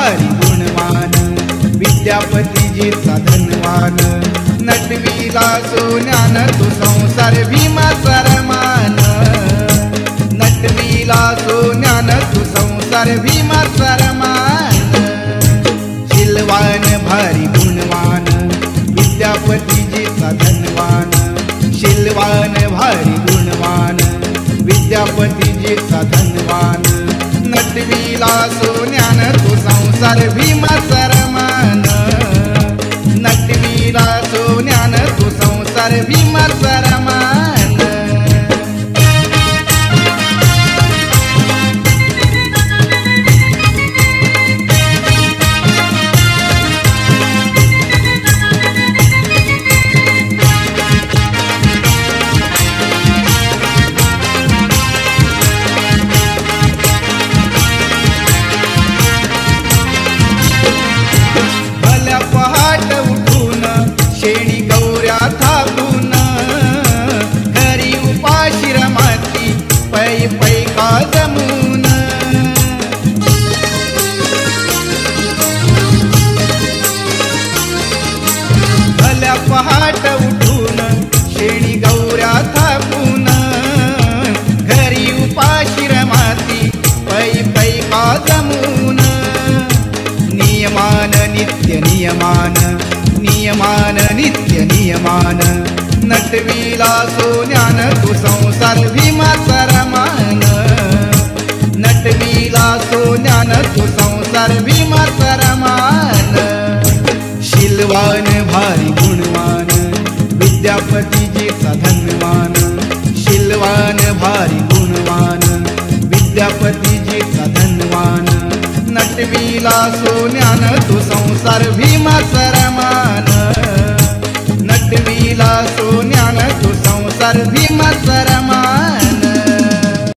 भारी गुणवान विद्यापतीजीचा धनवान नटविला सोन्यान तो संसार भीमाचा रमान नटविला सोन्यान तो संसार भीमाचा रमान शीलवान भारी गुणवान विद्यापतीजीचा धनवान शीलवान भारी गुणवान विद्यापतीजीचा धनवान नटविला सोन्यान तो संसार भीमाचा रमान नटविला सोन्यान तो संसार भीमाचा रमान शेणी गौऱ्या थापून घरी उपाशी रमाती पै पै का जमून भल्या पहाट उठून शेणी गौऱ्या थापून घरी उपाशी रमाती पै पै का जमून नियमान नित्य नियमान नियमान नित्य नियमान नटविला सोन्यान तो संसार भीमाचा रमान नटविला सोन्यान तो संसार भीमाचा रमान शीलवान भारी गुणवान विद्यापतीजीचा धनवान शीलवान भारी गुणवान विद्यापतीजीचा धनवान नटविला सोन्यान तो संसार भीमाचा रमान नटविला सोन्यान तो संसार भीमाचा रमान